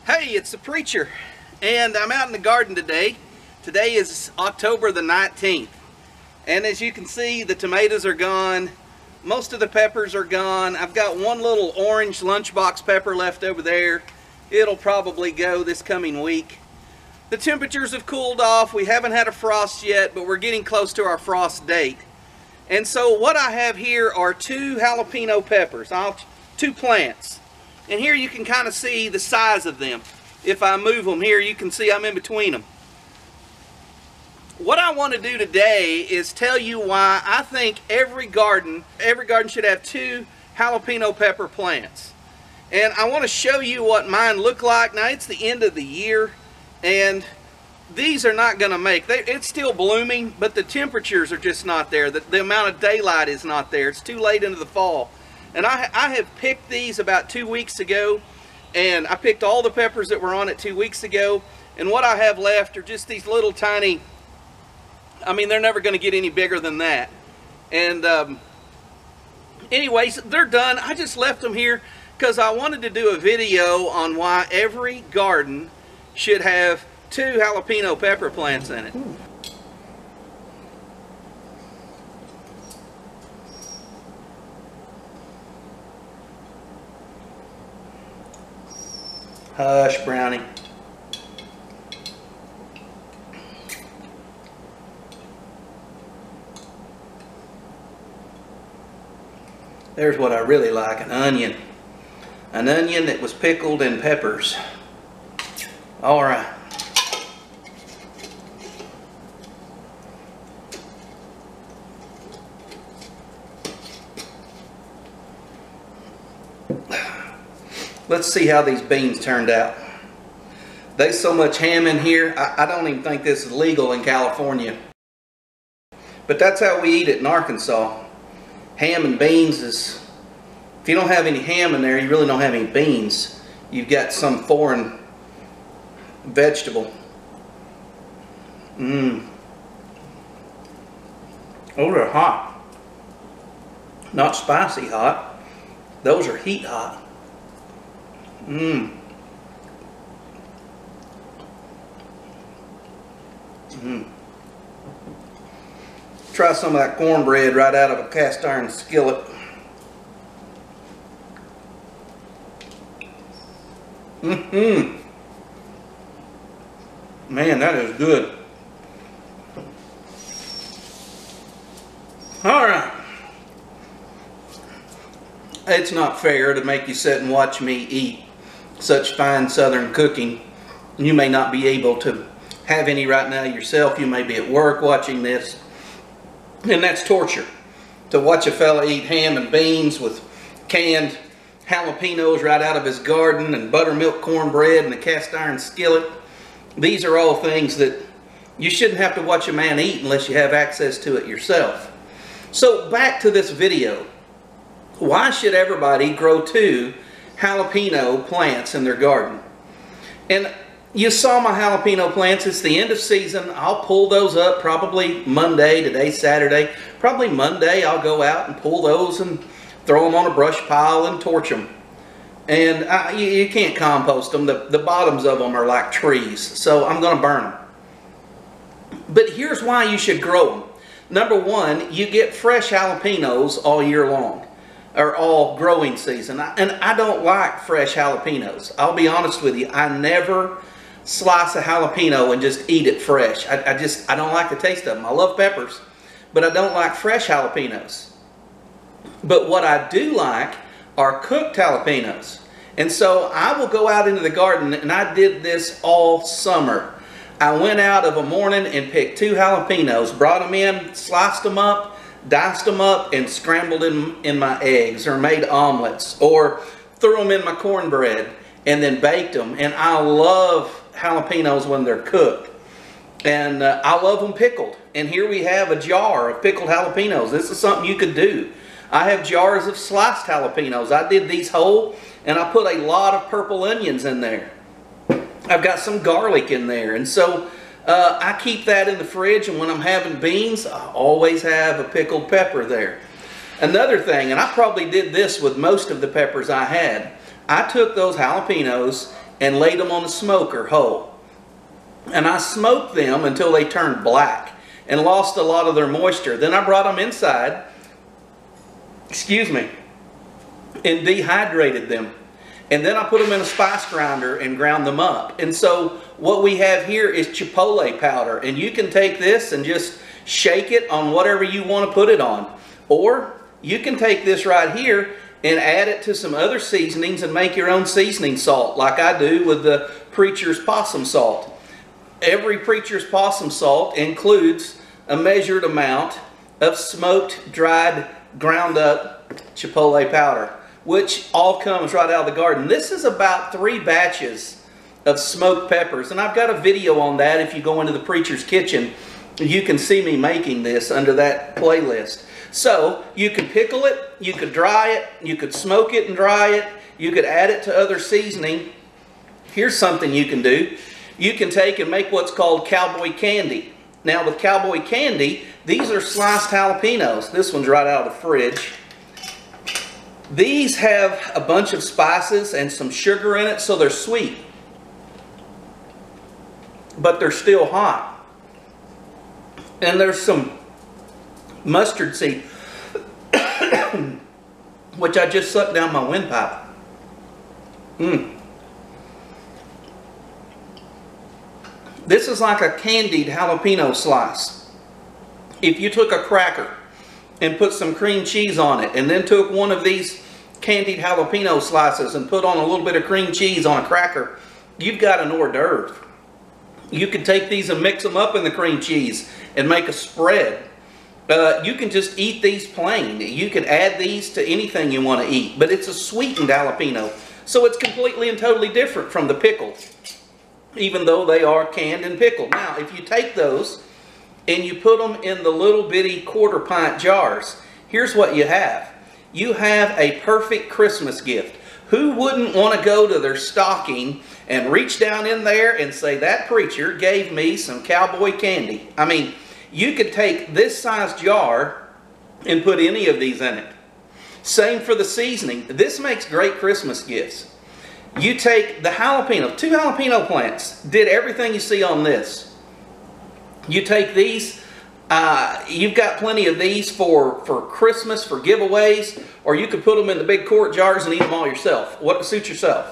Hey, it's the preacher, and I'm out in the garden today. Today is October the 19th, and as you can see, the tomatoes are gone. Most of the peppers are gone. I've got one little orange lunchbox pepper left over there. It'll probably go this coming week. The temperatures have cooled off. We haven't had a frost yet, but we're getting close to our frost date. And so what I have here are two jalapeno peppers, two plants. And here you can kind of see the size of them. If I move them here, you can see I'm in between them. What I want to do today is tell you why I think every garden should have two jalapeno pepper plants. And I want to show you what mine look like. Now it's the end of the year, and these are not going to make, it's still blooming, but the temperatures are just not there. The amount of daylight is not there. It's too late into the fall. And I have picked these about 2 weeks ago, and I picked all the peppers that were on it 2 weeks ago, and what I have left are just these little tiny, I mean, they're never going to get any bigger than that. And anyways, they're done. I just left them here because I wanted to do a video on why every garden should have two jalapeno pepper plants in it. Hush, Brownie. There's what I really like, an onion. An onion that was pickled in peppers. All right. Let's see how these beans turned out. There's so much ham in here, I don't even think this is legal in California. But that's how we eat it in Arkansas. Ham and beans is, if you don't have any ham in there, you really don't have any beans. You've got some foreign vegetable. Those are hot. Not spicy hot. Those are heat hot. Try some of that cornbread right out of a cast iron skillet. Man, that is good. Alright. It's not fair to make you sit and watch me eat such fine southern cooking. You may not be able to have any right now yourself. You may be at work watching this. And that's torture. To watch a fella eat ham and beans with canned jalapenos right out of his garden and buttermilk cornbread and a cast iron skillet. These are all things that you shouldn't have to watch a man eat unless you have access to it yourself. So back to this video. Why should everybody grow two jalapeno plants in their garden? And you saw my jalapeno plants. It's the end of season. I'll pull those up probably Monday. Today's Saturday. Probably Monday I'll go out and pull those and throw them on a brush pile and torch them. And you can't compost them. The bottoms of them are like trees. So I'm going to burn them. But here's why you should grow them. Number one, you get fresh jalapenos all year long. Or all growing season. And I don't like fresh jalapenos. I'll be honest with you. I never slice a jalapeno and just eat it fresh. I don't like the taste of them. I love peppers, but I don't like fresh jalapenos. But what I do like are cooked jalapenos. And so I will go out into the garden, and I did this all summer. I went out of a morning and picked two jalapenos, brought them in, sliced them up, diced them up, and scrambled them in my eggs, or made omelets, or threw them in my cornbread and then baked them. And I love jalapenos when they're cooked, and I love them pickled. And here we have a jar of pickled jalapenos. This is something you could do. I have jars of sliced jalapenos. I did these whole, and I put a lot of purple onions in there. I've got some garlic in there, and so I keep that in the fridge, and when I'm having beans, I always have a pickled pepper there. Another thing, and I probably did this with most of the peppers I had, I took those jalapenos and laid them on the smoker whole. And I smoked them until they turned black and lost a lot of their moisture. Then I brought them inside, and dehydrated them. And then I put them in a spice grinder and ground them up. And so what we have here is chipotle powder. And you can take this and just shake it on whatever you want to put it on. Or you can take this right here and add it to some other seasonings and make your own seasoning salt, like I do with the Preacher's Possum Salt. Every Preacher's Possum Salt includes a measured amount of smoked, dried, ground up chipotle powder, which all comes right out of the garden. This is about 3 batches of smoked peppers, and I've got a video on that. If you go into the Preacher's Kitchen, you can see me making this under that playlist. So you could pickle it, you could dry it, you could smoke it and dry it, you could add it to other seasoning. Here's something you can do. You can take and make what's called cowboy candy. Now with cowboy candy, these are sliced jalapenos. This one's right out of the fridge. These have a bunch of spices and some sugar in it, so they're sweet. But they're still hot. And there's some mustard seed, which I just sucked down my windpipe. This is like a candied jalapeno slice. If you took a cracker and put some cream cheese on it, and then took one of these candied jalapeno slices and put on a little bit of cream cheese on a cracker, you've got an hors d'oeuvre. You could take these and mix them up in the cream cheese and make a spread. You can just eat these plain. You can add these to anything you want to eat, but it's a sweetened jalapeno, so it's completely and totally different from the pickled, even though they are canned and pickled. Now, if you take those and you put them in the little bitty 1/4 pint jars, here's what you have. You have a perfect Christmas gift. Who wouldn't want to go to their stocking and reach down in there and say, that preacher gave me some cowboy candy? I mean, you could take this size jar and put any of these in it. Same for the seasoning. This makes great Christmas gifts. You take the jalapeno, 2 jalapeno plants, did everything you see on this. You take these, you've got plenty of these for Christmas, for giveaways, or you could put them in the big quart jars and eat them all yourself. What suits yourself.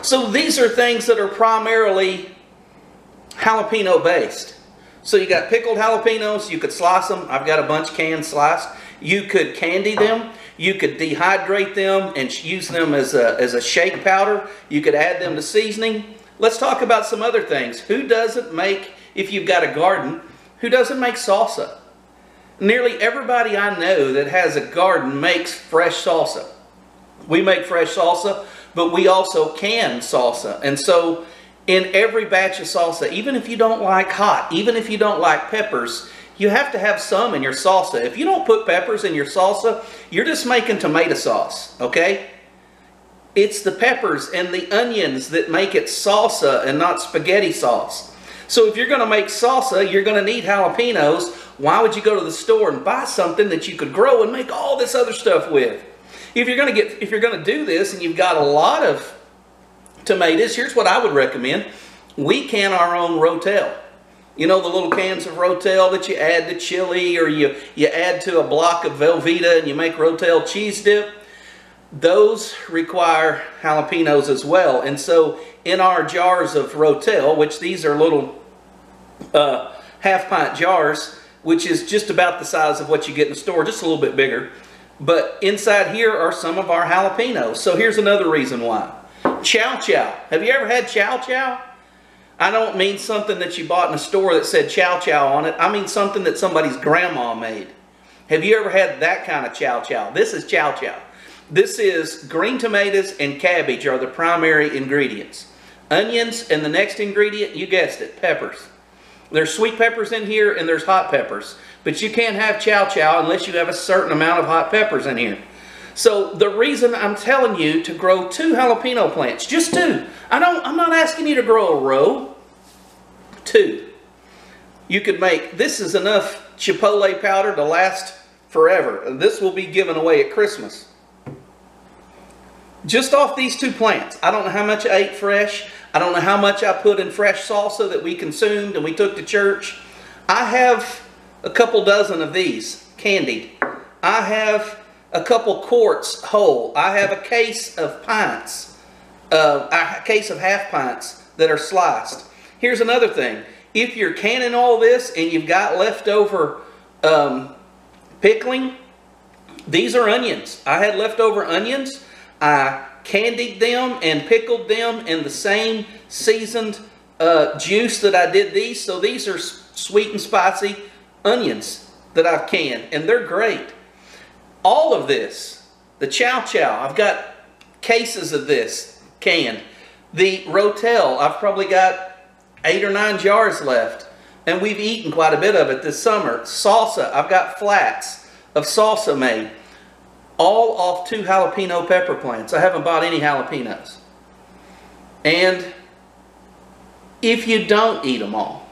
So these are things that are primarily jalapeno based. So you got pickled jalapenos, you could slice them. I've got a bunch canned sliced. You could candy them. You could dehydrate them and use them as a shake powder. You could add them to seasoning. Let's talk about some other things. Who doesn't make, if you've got a garden, who doesn't make salsa? Nearly everybody I know that has a garden makes fresh salsa. We make fresh salsa, but we also can salsa. And so in every batch of salsa, even if you don't like hot, even if you don't like peppers, you have to have some in your salsa. If you don't put peppers in your salsa, you're just making tomato sauce, okay? It's the peppers and the onions that make it salsa and not spaghetti sauce. So if you're going to make salsa, you're going to need jalapenos. Why would you go to the store and buy something that you could grow and make all this other stuff with? If you're going to do this and you've got a lot of tomatoes, here's what I would recommend. We can our own Rotel. You know the little cans of Rotel that you add to chili, or you add to a block of Velveeta and you make Rotel cheese dip? Those require jalapenos as well. And so in our jars of Rotel, which these are little half-pint jars, which is just about the size of what you get in the store, just a little bit bigger. But inside here are some of our jalapenos. So here's another reason why. Chow chow. Have you ever had chow chow? I don't mean something that you bought in a store that said chow chow on it. I mean something that somebody's grandma made. Have you ever had that kind of chow chow? This is chow chow. This is green tomatoes and cabbage are the primary ingredients. Onions, and the next ingredient, you guessed it, peppers. There's sweet peppers in here and there's hot peppers. But you can't have chow chow unless you have a certain amount of hot peppers in here. So the reason I'm telling you to grow 2 jalapeno plants, just 2. I'm not asking you to grow a row. 2. You could make, this is enough chipotle powder to last forever. This will be given away at Christmas. Just off these 2 plants. I don't know how much I ate fresh. I don't know how much I put in fresh salsa that we consumed and we took to church. I have a couple dozen of these candied. I have a couple quarts whole. I have a case of pints, a case of half pints that are sliced. Here's another thing. If you're canning all this and you've got leftover pickling, these are onions. I had leftover onions. I candied them and pickled them in the same seasoned juice that I did these. So these are sweet and spicy onions that I've canned, and they're great. All of this, the chow chow, I've got cases of this canned. The rotel, I've probably got 8 or 9 jars left, and we've eaten quite a bit of it this summer. Salsa, I've got flats of salsa made, all off 2 jalapeno pepper plants. I haven't bought any jalapenos. And if you don't eat them all,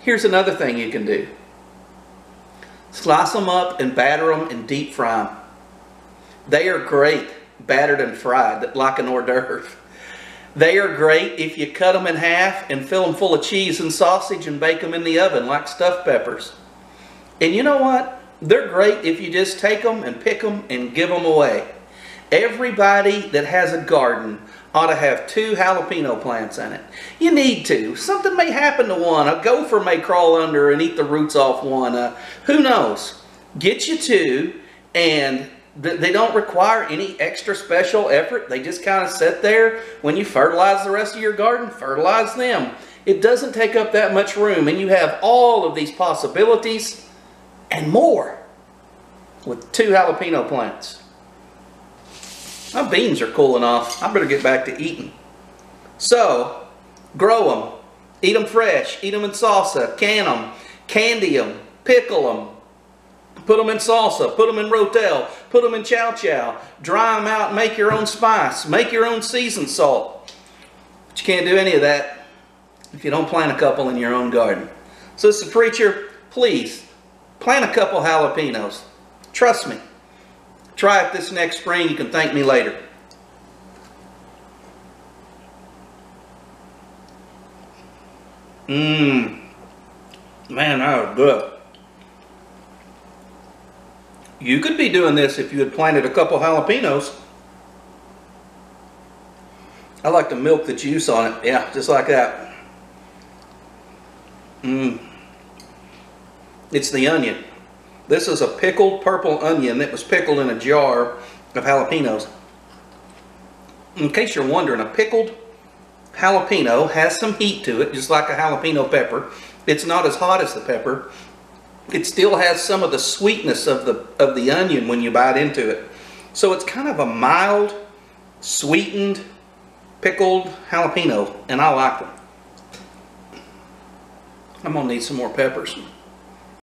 here's another thing you can do. Slice them up and batter them and deep fry them. They are great battered and fried like an hors d'oeuvre. They are great if you cut them in half and fill them full of cheese and sausage and bake them in the oven like stuffed peppers. And you know what? They're great if you just take them and pick them and give them away. Everybody that has a garden ought to have 2 jalapeno plants in it. You need to. Something may happen to one. A gopher may crawl under and eat the roots off one. Who knows? Get you 2, and they don't require any extra special effort. They just kind of sit there. When you fertilize the rest of your garden, fertilize them. It doesn't take up that much room, and you have all of these possibilities and more with 2 jalapeno plants. My beans are cooling off. I better get back to eating. So, grow them. Eat them fresh. Eat them in salsa. Can them. Candy them. Pickle them. Put them in salsa. Put them in rotel. Put them in chow chow. Dry them out and make your own spice. Make your own seasoned salt. But you can't do any of that if you don't plant a couple in your own garden. So, Sister Preacher, please plant a couple jalapenos. Trust me. Try it this next spring. You can thank me later. Man, that was good. You could be doing this if you had planted a couple jalapenos. I like to milk the juice on it. Yeah, just like that. It's the onion. This is a pickled purple onion that was pickled in a jar of jalapenos. In case you're wondering, a pickled jalapeno has some heat to it, just like a jalapeno pepper. It's not as hot as the pepper. It still has some of the sweetness of the onion when you bite into it. So it's kind of a mild, sweetened, pickled jalapeno, and I like them. I'm gonna need some more peppers.